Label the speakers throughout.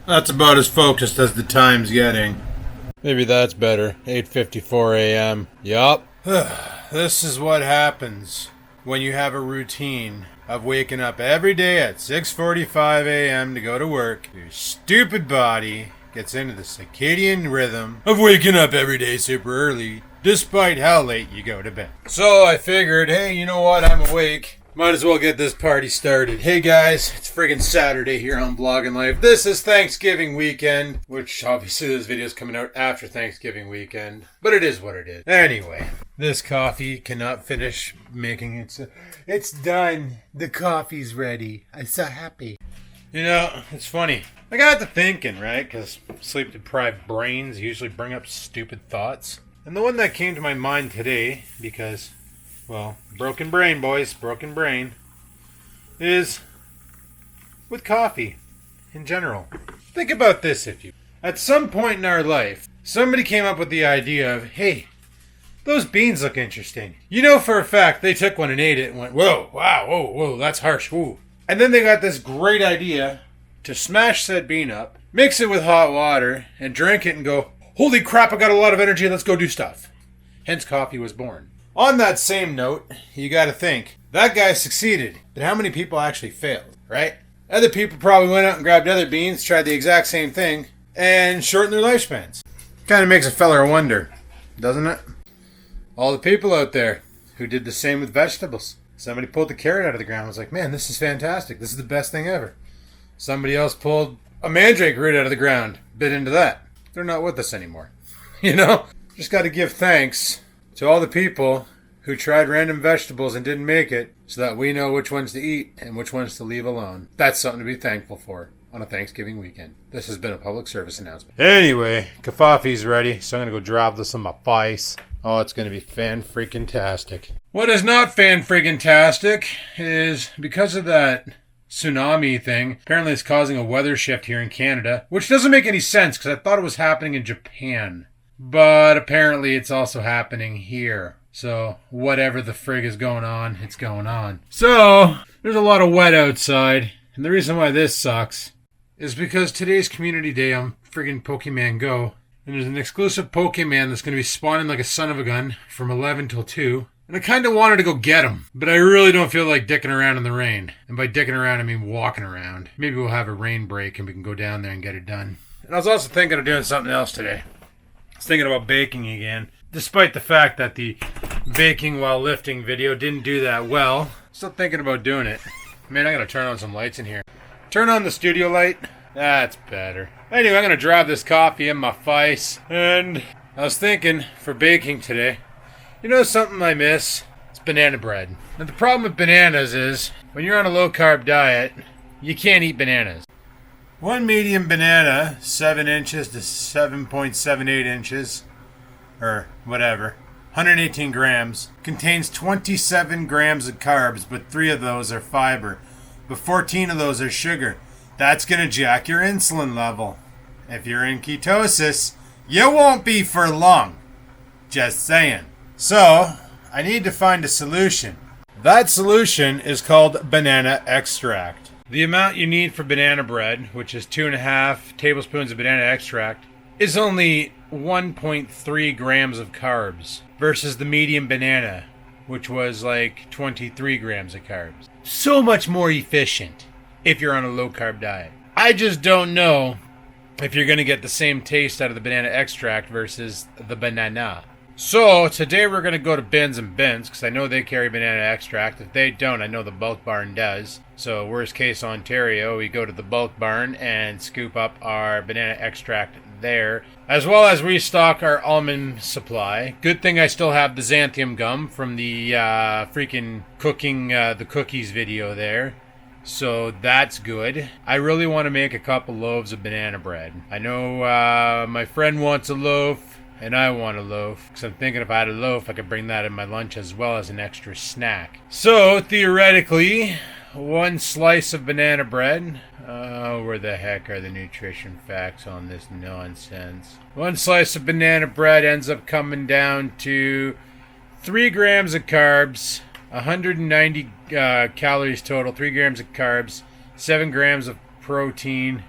Speaker 1: That's about as focused as the time's getting. Maybe that's better. 8:54 a.m. Yup. This is what happens when you have a routine of waking up every day at 6:45 a.m. to go to work. Your stupid body gets into the circadian rhythm of waking up every day super early, despite how late you go to bed. So I figured, hey, you know what? I'm awake. Might as well get this party started. Hey guys, it's friggin' Saturday here on Blogging Life. This is Thanksgiving weekend, which obviously this video is coming out after Thanksgiving weekend, but it is what it is. Anyway, this coffee cannot finish making it. It's done. The coffee's ready. I'm so happy. You know, it's funny. I got to thinking, right? Because sleep-deprived brains usually bring up stupid thoughts. And the one that came to my mind today, because... well, broken brain, boys, broken brain, is with coffee in general. Think about this, if you... at some point in our life, somebody came up with the idea of, hey, those beans look interesting. You know for a fact they took one and ate it and went, whoa, wow, whoa, that's harsh, whoa. And then they got this great idea to smash said bean up, mix it with hot water, and drink it and go, holy crap, I got a lot of energy, let's go do stuff. Hence coffee was born. On that same note, you gotta think, that guy succeeded, but how many people actually failed, right? Other people probably went out and grabbed other beans, tried the exact same thing, and shortened their lifespans. Kinda makes a feller wonder, doesn't it? All the people out there who did the same with vegetables. Somebody pulled the carrot out of the ground and was like, man, this is fantastic, this is the best thing ever. Somebody else pulled a mandrake root out of the ground, bit into that. They're not with us anymore. You know? Just gotta give thanks to all the people who tried random vegetables and didn't make it, so that we know which ones to eat and which ones to leave alone. That's something to be thankful for on a Thanksgiving weekend. This has been a public service announcement. Anyway, kafafe's ready, so I'm going to go drop this on my face. Oh, it's going to be fan-freaking-tastic. What is not fan-freaking-tastic is because of that tsunami thing, apparently it's causing a weather shift here in Canada, which doesn't make any sense because I thought it was happening in Japan. But apparently it's also happening here. So whatever the frig is going on, it's going on. So there's a lot of wet outside. And the reason why this sucks is because today's community day on friggin' Pokemon Go. And there's an exclusive Pokemon that's going to be spawning like a son of a gun from 11 till 2. And I kind of wanted to go get him. But I really don't feel like dicking around in the rain. And by dicking around, I mean walking around. Maybe we'll have a rain break and we can go down there and get it done. And I was also thinking of doing something else today. I was thinking about baking again. Despite the fact that the baking while lifting video didn't do that well, still thinking about doing it. Man, I gotta turn on some lights in here. Turn on the studio light. That's better. Anyway, I'm gonna drop this coffee in my face. And I was thinking, for baking today, you know something I miss? It's banana bread. Now the problem with bananas is, when you're on a low-carb diet, you can't eat bananas. One medium banana, 7 inches to 7.78 inches, or whatever, 118 grams, contains 27 grams of carbs, but 3 of those are fiber, but 14 of those are sugar. That's going to jack your insulin level. If you're in ketosis, you won't be for long. Just saying. So, I need to find a solution. That solution is called banana extract. The amount you need for banana bread, which is 2.5 tablespoons of banana extract, is only 1.3 grams of carbs versus the medium banana, which was like 23 grams of carbs. So much more efficient if you're on a low-carb diet. I just don't know if you're going to get the same taste out of the banana extract versus the banana. So today we're going to go to Bins and Bins because I know they carry banana extract. If they don't, I know the Bulk Barn does. So worst case Ontario, we go to the Bulk Barn and scoop up our banana extract there, as well as restock our almond supply. Good thing I still have the xanthium gum from the freaking cooking the cookies video there. So that's good. I really want to make a couple loaves of banana bread. I know my friend wants a loaf. And I want a loaf, because I'm thinking if I had a loaf, I could bring that in my lunch as well as an extra snack. So, theoretically, 1 slice of banana bread. Where the heck are the nutrition facts on this nonsense? 1 slice of banana bread ends up coming down to 3 grams of carbs, 190 calories total, 3 grams of carbs, 7 grams of protein,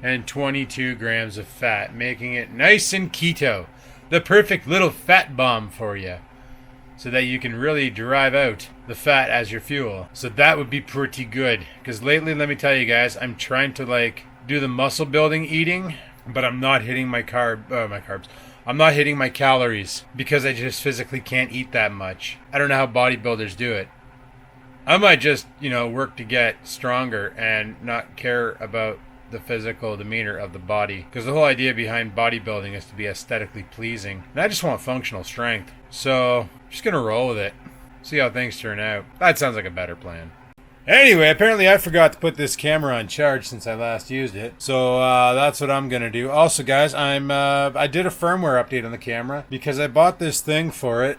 Speaker 1: and 22 grams of fat, making it nice and keto. The perfect little fat bomb for you, so that you can really drive out the fat as your fuel. So that would be pretty good. Because lately, let me tell you guys, I'm trying to like do the muscle building eating, but I'm not hitting my carbs. I'm not hitting my calories because I just physically can't eat that much. I don't know how bodybuilders do it. I might just, work to get stronger and not care about the physical demeanor of the body. Because the whole idea behind bodybuilding is to be aesthetically pleasing. And I just want functional strength. So, I'm just going to roll with it. See how things turn out. That sounds like a better plan. Anyway, apparently I forgot to put this camera on charge since I last used it. So that's what I'm going to do. Also, guys, I did a firmware update on the camera because I bought this thing for it.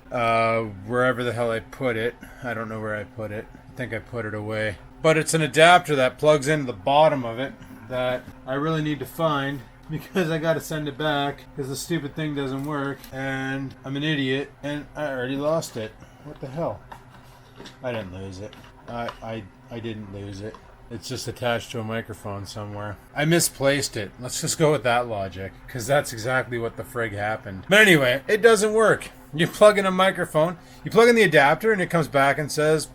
Speaker 1: Wherever the hell I put it. I don't know where I put it. I think I put it away. But it's an adapter that plugs into the bottom of it that I really need to find because I got to send it back because the stupid thing doesn't work. And I'm an idiot and I already lost it. What the hell? I didn't lose it. I didn't lose it. It's just attached to a microphone somewhere. I misplaced it. Let's just go with that logic, because that's exactly what the frig happened. But anyway, it doesn't work. You plug in a microphone, you plug in the adapter, and it comes back and says,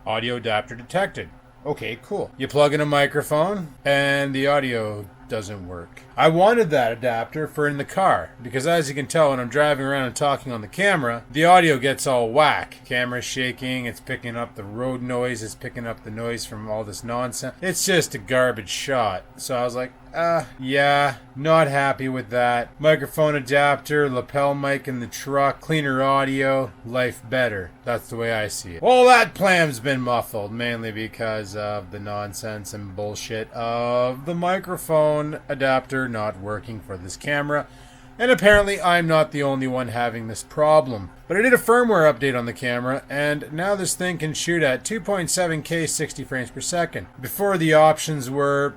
Speaker 1: audio adapter detected. Okay, cool. You plug in a microphone, and the audio doesn't work. I wanted that adapter for in the car, because as you can tell when I'm driving around and talking on the camera, the audio gets all whack. Camera's shaking, it's picking up the road noise, it's picking up the noise from all this nonsense. It's just a garbage shot. So I was like, yeah, not happy with that. Microphone adapter, lapel mic in the truck, cleaner audio, life better. That's the way I see it. Well, that plan's been muffled, mainly because of the nonsense and bullshit of the microphone adapter not working for this camera. And apparently I'm not the only one having this problem. But I did a firmware update on the camera, and now this thing can shoot at 2.7K 60 frames per second. Before, the options were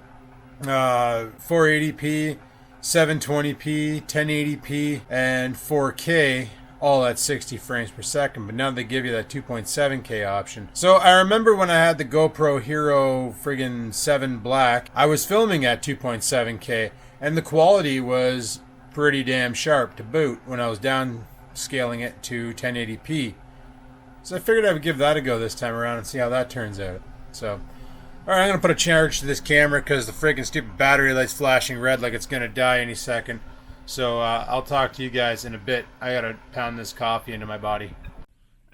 Speaker 1: 480p, 720p, 1080p, and 4K, all at 60 frames per second. But now they give you that 2.7K option. So I remember when I had the GoPro Hero friggin' 7 Black, I was filming at 2.7K, and the quality was pretty damn sharp to boot when I was downscaling it to 1080p. So I figured I would give that a go this time around and see how that turns out. So, alright, I'm going to put a charge to this camera because the freaking stupid battery light's flashing red like it's going to die any second. So I'll talk to you guys in a bit. I got to pound this coffee into my body.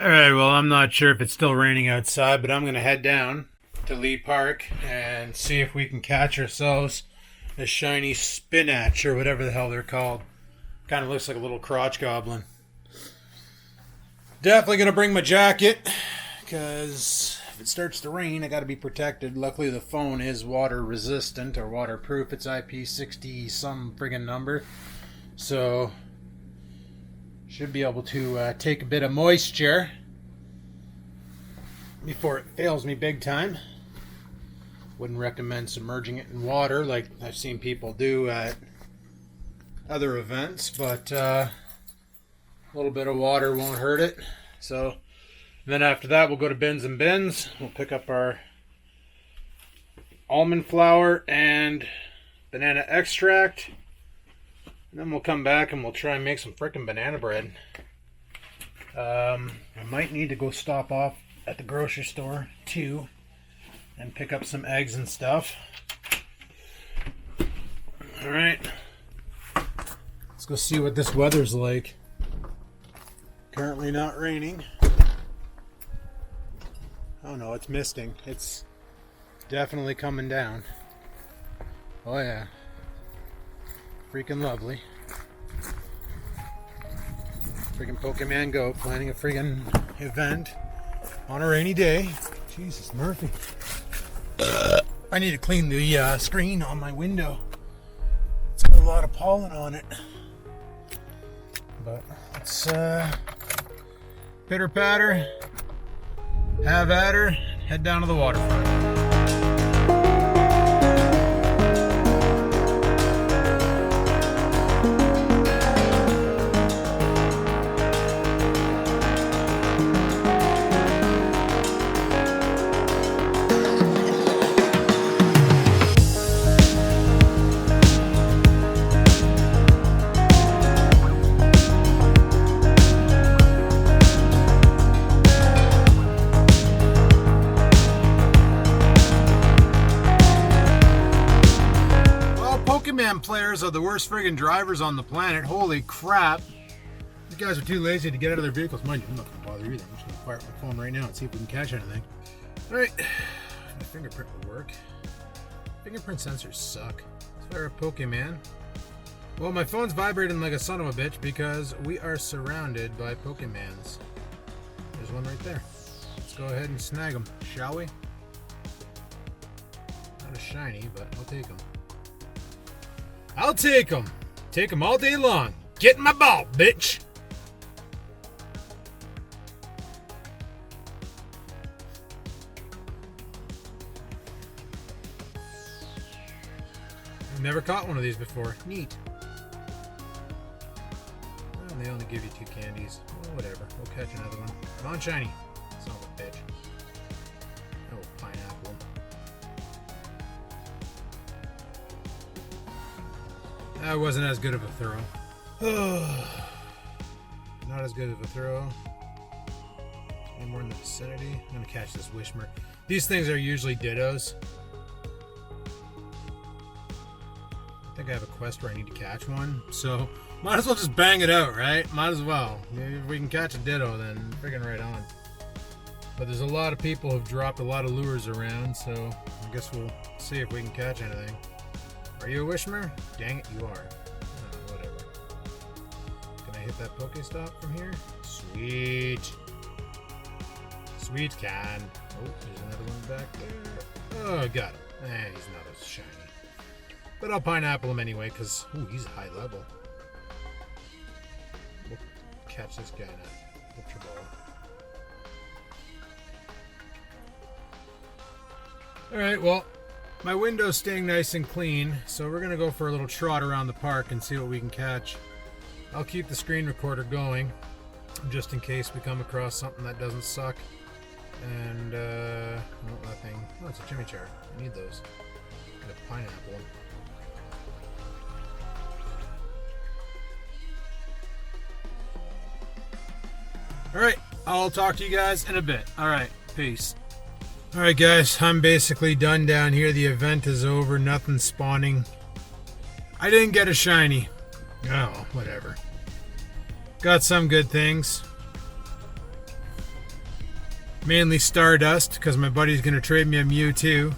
Speaker 1: Alright, well, I'm not sure if it's still raining outside, but I'm going to head down to Lee Park and see if we can catch ourselves a shiny spinach or whatever the hell they're called. Kind of looks like a little crotch goblin. Definitely going to bring my jacket because if it starts to rain, I got to be protected. Luckily, the phone is water resistant or waterproof. It's IP60 some friggin' number. So, should be able to take a bit of moisture before it fails me big time. Wouldn't recommend submerging it in water like I've seen people do at other events, but a little bit of water won't hurt it. So then after that, we'll go to Bins and Bins. We'll pick up our almond flour and banana extract. And then we'll come back and we'll try and make some frickin' banana bread. I might need to go stop off at the grocery store too and pick up some eggs and stuff. Alright. Let's go see what this weather's like. Currently not raining. Oh no, it's misting. It's definitely coming down. Oh yeah. Freaking lovely. Freaking Pokemon Go planning a freaking event on a rainy day. Jesus, Murphy. I need to clean the screen on my window. It's got a lot of pollen on it. But let's pitter patter, have at her, head down to the waterfront. Pokemon players are the worst friggin' drivers on the planet. Holy crap. These guys are too lazy to get out of their vehicles. Mind you, I'm not going to bother either. I'm just going to fire up my phone right now and see if we can catch anything. Alright. My fingerprint will work. Fingerprint sensors suck. Let's fire up Pokemon. Well, my phone's vibrating like a son of a bitch because we are surrounded by Pokemons. There's one right there. Let's go ahead and snag them, shall we? Not a shiny, but I'll take them. I'll take them. Take them all day long. Get in my ball, bitch. I've never caught one of these before. Neat. And they only give you 2 candies. Well, whatever. We'll catch another one. Come on, shiny. Son of a bitch. Oh, pineapple. That wasn't as good of a throw. Not as good of a throw. Any more in the vicinity? I'm gonna catch this Wishmer. These things are usually dittos. I think I have a quest where I need to catch one, so might as well just bang it out, right? Might as well. If we can catch a ditto, then friggin' right on. But there's a lot of people who've dropped a lot of lures around, so I guess we'll see if we can catch anything. Are you a Wishmer? Dang it, you are. Oh, whatever. Can I hit that Pokestop from here? Sweet. Sweet can. Oh, there's another one back there. Oh, got him. He's not as shiny. But I'll pineapple him anyway, because he's a high level. We'll catch this guy now. Ultra Ball. Alright, well, my window's staying nice and clean, so we're going to go for a little trot around the park and see what we can catch. I'll keep the screen recorder going, just in case we come across something that doesn't suck. And, nothing. Oh, it's a chimichar. I need those. Get a pineapple. Alright, I'll talk to you guys in a bit. Alright, peace. Alright guys, I'm basically done down here. The event is over, nothing spawning. I didn't get a shiny. Oh, whatever. Got some good things. Mainly Stardust, because my buddy's going to trade me a Mewtwo.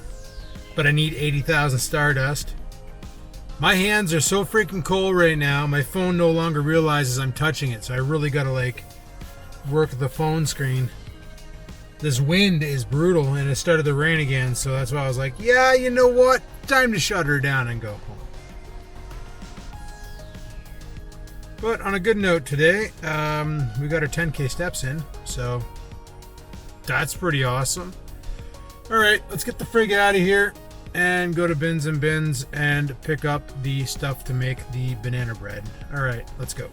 Speaker 1: But I need 80,000 Stardust. My hands are so freaking cold right now, my phone no longer realizes I'm touching it, so I really got to work the phone screen. This wind is brutal and it started to rain again, so that's why I was like, yeah, you know what? Time to shut her down and go home. But on a good note today, we got our 10k steps in, so that's pretty awesome. Alright, let's get the frig out of here and go to Bins and Bins and pick up the stuff to make the banana bread. Alright, let's go.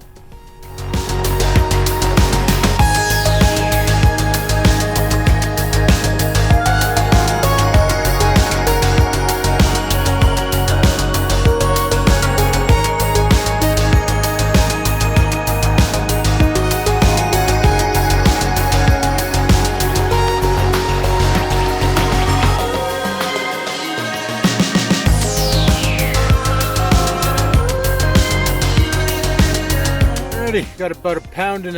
Speaker 1: Got about 1.5 pounds of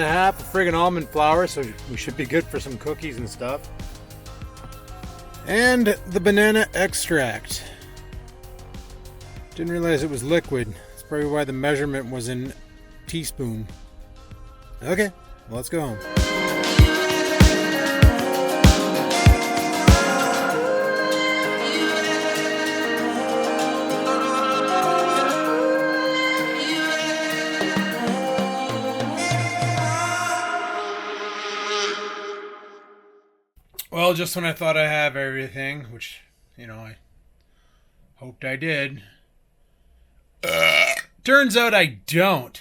Speaker 1: friggin' almond flour, so we should be good for some cookies and stuff. And the banana extract. Didn't realize it was liquid. That's probably why the measurement was in teaspoon. Okay, well, let's go home. Well, just when I thought I have everything, which, I hoped I did, turns out I don't.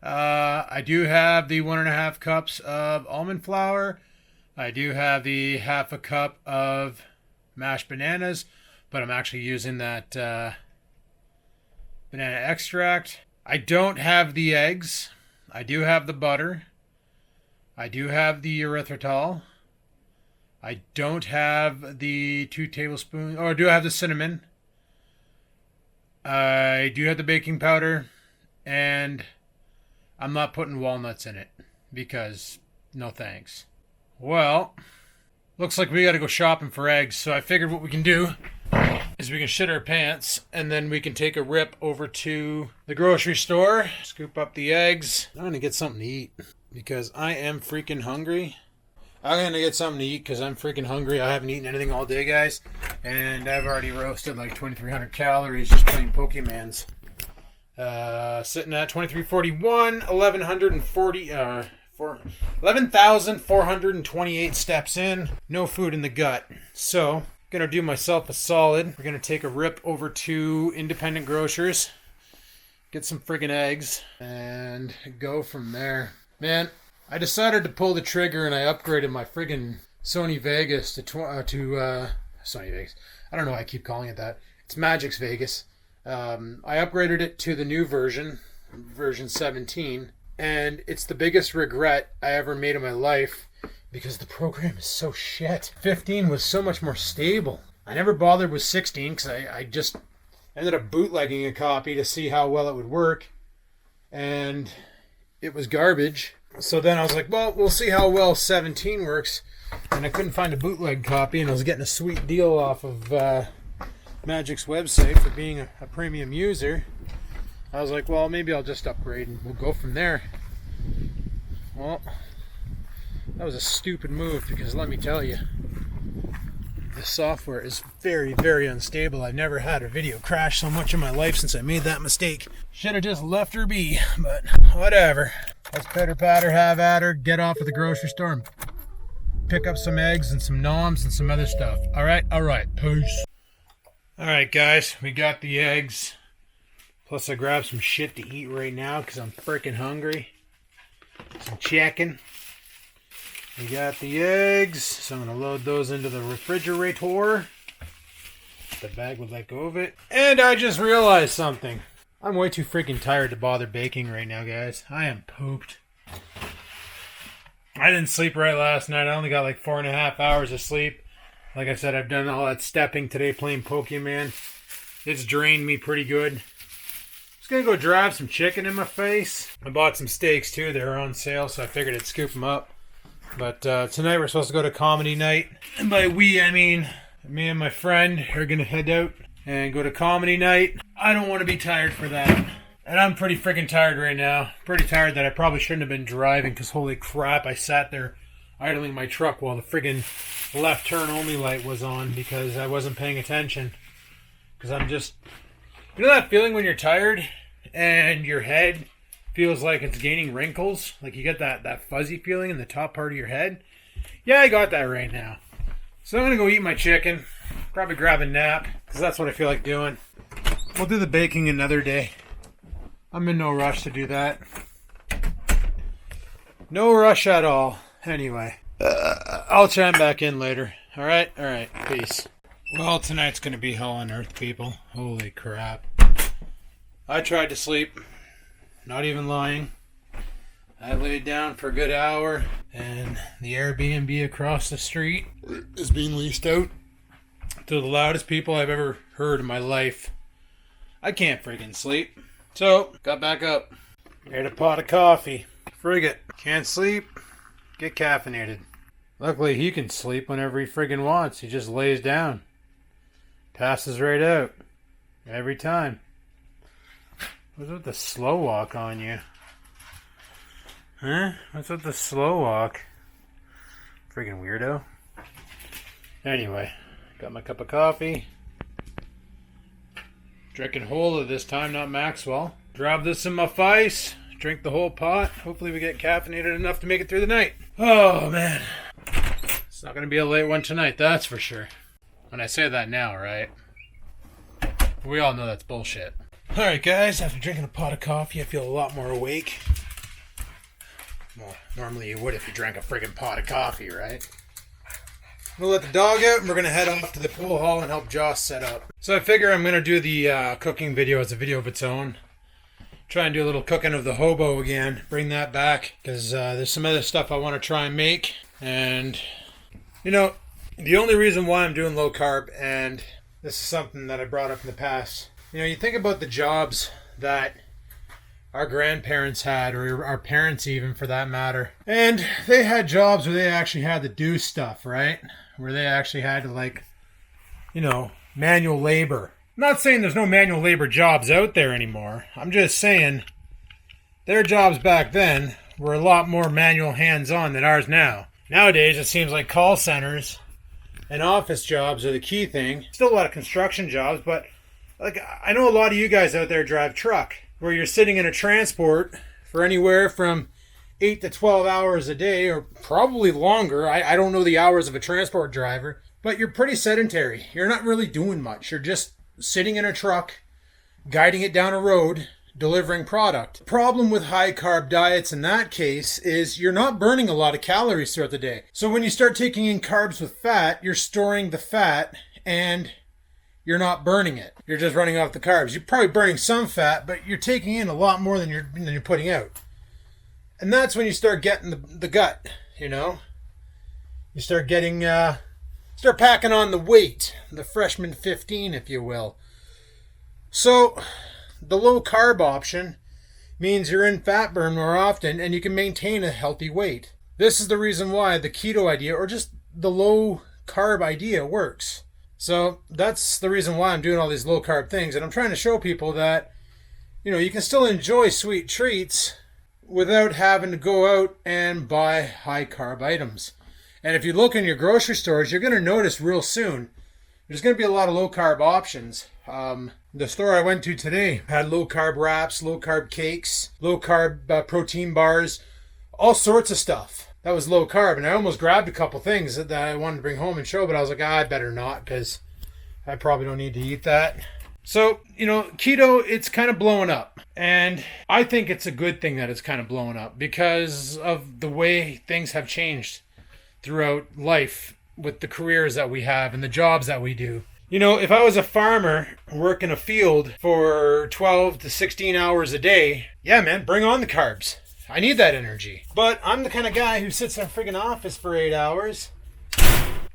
Speaker 1: I do have the 1.5 cups of almond flour. I do have the 1/2 cup of mashed bananas, but I'm actually using that banana extract. I don't have the eggs. I do have the butter. I do have the erythritol. I don't have the 2 tablespoons, or I do have the cinnamon. I do have the baking powder, and I'm not putting walnuts in it because no thanks. Well, looks like we gotta go shopping for eggs, so I figured what we can do is we can shit our pants and then we can take a rip over to the grocery store, scoop up the eggs. I'm gonna get something to eat because I am freaking hungry. I'm gonna get something to eat because I'm freaking hungry. I haven't eaten anything all day, guys, and I've already roasted like 2,300 calories just playing Pokemans. Sitting at 2341, 11,428 steps in. No food in the gut. So, gonna do myself a solid. We're gonna take a rip over to Independent Grocers, get some friggin' eggs, and go from there. Man, I decided to pull the trigger and I upgraded my friggin' Sony Vegas to Sony Vegas. I don't know why I keep calling it that. It's Magix Vegas. I upgraded it to the new version 17, and it's the biggest regret I ever made in my life because the program is so shit. 15 was so much more stable. I never bothered with 16 because I just ended up bootlegging a copy to see how well it would work, and it was garbage. So then I was like, well, we'll see how well 17 works, and I couldn't find a bootleg copy, and I was getting a sweet deal off of Magic's website for being a premium user. I was like, well, maybe I'll just upgrade and we'll go from there. Well, that was a stupid move because let me tell you, the software is very, very unstable. I've never had a video crash so much in my life since I made that mistake. Should have just left her be, but whatever. Let's pitter patter, have at her, get off at the grocery store and pick up some eggs and some noms and some other stuff. All right, peace. All right, guys, we got the eggs. Plus, I grabbed some shit to eat right now because I'm freaking hungry. Some chicken. We got the eggs, so I'm going to load those into the refrigerator. The bag would let go of it. And I just realized something. I'm way too freaking tired to bother baking right now, guys. I am pooped. I didn't sleep right last night. I only got like 4.5 hours of sleep. Like I said, I've done all that stepping today playing Pokemon. It's drained me pretty good. Just gonna go drive some chicken in my face. I bought some steaks too. They were on sale, so I figured I'd scoop them up. But tonight we're supposed to go to comedy night. And by we, I mean me and my friend are gonna head out and go to comedy night. I don't want to be tired for that. And I'm pretty freaking tired right now. Pretty tired that I probably shouldn't have been driving because holy crap, I sat there idling my truck while the friggin' left turn only light was on because I wasn't paying attention. Because I'm just... You know that feeling when you're tired and your head feels like it's gaining wrinkles? Like you get that fuzzy feeling in the top part of your head? Yeah, I got that right now. So I'm going to go eat my chicken. Probably grab a nap because that's what I feel like doing. We'll do the baking another day. I'm in no rush to do that. No rush at all. Anyway, I'll chime back in later. Alright? Alright. Peace. Well, tonight's going to be hell on earth, people. Holy crap. I tried to sleep. Not even lying. I laid down for a good hour, and the Airbnb across the street is being leased out to the loudest people I've ever heard in my life. I can't freaking sleep. So, got back up. Made a pot of coffee. Frig it. Can't sleep. Get caffeinated. Luckily, he can sleep whenever he friggin' wants. He just lays down. Passes right out. Every time. What's with the slow walk on you? Huh? What's with the slow walk? Friggin' weirdo. Anyway, got my cup of coffee. Drinking whole of this time, not Maxwell. Drop this in my face. Drink the whole pot. Hopefully we get caffeinated enough to make it through the night. Oh, man. It's not going to be a late one tonight, that's for sure. When I say that now, right? We all know that's bullshit. Alright, guys. After drinking a pot of coffee, I feel a lot more awake. Well, normally you would if you drank a friggin' pot of coffee, right? We'll let the dog out, and we're going to head off to the pool hall and help Joss set up. So I figure I'm going to do the cooking video as a video of its own. Try and do a little cooking of the hobo again. Bring that back, because there's some other stuff I want to try and make. And, you know, the only reason why I'm doing low carb, and this is something that I brought up in the past, You know, you think about the jobs that our grandparents had, or our parents even for that matter. And they had jobs where they actually had to do stuff, right? Where they actually had to, like, you know, manual labor. I'm not saying there's no manual labor jobs out there anymore. I'm just saying their jobs back then were a lot more manual hands-on than ours now. Nowadays, it seems like call centers and office jobs are the key thing. Still a lot of construction jobs, but like I know a lot of you guys out there drive truck, where you're sitting in a transport for anywhere from 8 to 12 hours a day, or probably longer. I don't know the hours of a transport driver, but you're pretty sedentary. You're not really doing much. You're just sitting in a truck, guiding it down a road, delivering product. The problem with high carb diets in that case is you're not burning a lot of calories throughout the day. So when you start taking in carbs with fat, you're storing the fat and you're not burning it. You're just running off the carbs. You're probably burning some fat, but you're taking in a lot more than you're putting out. And that's when you start getting the gut, you know? You start getting, start packing on the weight, the freshman 15, if you will. So the low carb option means you're in fat burn more often and you can maintain a healthy weight. This is the reason why the keto idea, or just the low carb idea, works. So that's the reason why I'm doing all these low carb things. And I'm trying to show people that, you know, you can still enjoy sweet treats without having to go out and buy high carb items. And if you look in your grocery stores, you're going to notice real soon, there's going to be a lot of low carb options. The store I went to today had low carb wraps, low carb cakes, low carb protein bars, all sorts of stuff. That was low carb, and I almost grabbed a couple things that I wanted to bring home and show, but I was like, I better not, because I probably don't need to eat that. So, you know, keto, it's kind of blowing up. And I think it's a good thing that it's kind of blowing up because of the way things have changed throughout life with the careers that we have and the jobs that we do. You know, if I was a farmer working a field for 12 to 16 hours a day, yeah, man, bring on the carbs. I need that energy. But I'm the kind of guy who sits in a friggin' office for 8 hours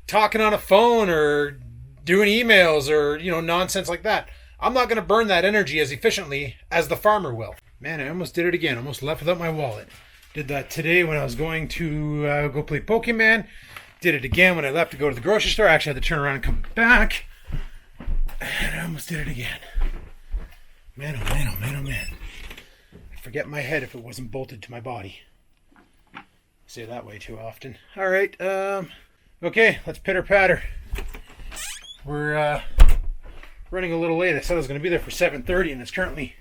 Speaker 1: talking on a phone or doing emails or, you know, nonsense like that. I'm not going to burn that energy as efficiently as the farmer will. Man, I almost did it again. Almost left without my wallet. Did that today when I was going to go play Pokemon. Did it again when I left to go to the grocery store. I actually had to turn around and come back. And I almost did it again. Man, oh man, oh man, oh man. I'd forget my head if it wasn't bolted to my body. I say it that way too often. All right, okay, let's pitter patter. We're running a little late. I said I was going to be there for 7:30, and it's currently,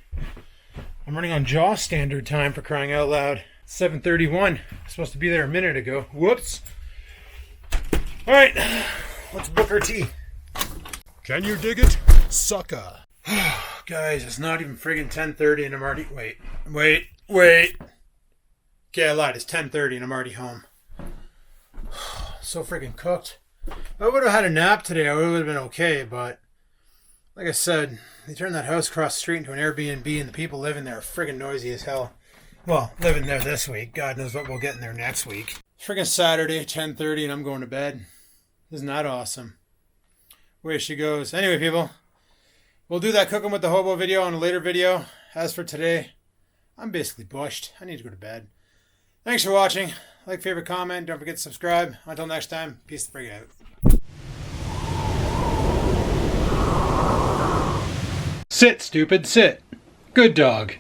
Speaker 1: I'm running on jaw standard time, for crying out loud. 7:31. Supposed to be there a minute ago. Whoops. All right, let's book our tea.
Speaker 2: Can you dig it, sucker?
Speaker 1: Guys, it's not even friggin' 10:30 and I'm already... Wait. Okay, I lied. It's 10:30 and I'm already home. So friggin' cooked. If I would have had a nap today, I would have been okay, but like I said, they turned that house across the street into an Airbnb and the people living there are friggin' noisy as hell. Well, living there this week. God knows what we'll get in there next week. Friggin' Saturday, 10:30 and I'm going to bed. Isn't that awesome? Way she goes. Anyway, people, we'll do that cooking with the hobo video on a later video. As for today, I'm basically bushed. I need to go to bed. Thanks for watching. Like, favorite, comment. Don't forget to subscribe. Until next time, peace the frig out. Sit, stupid, sit. Good dog.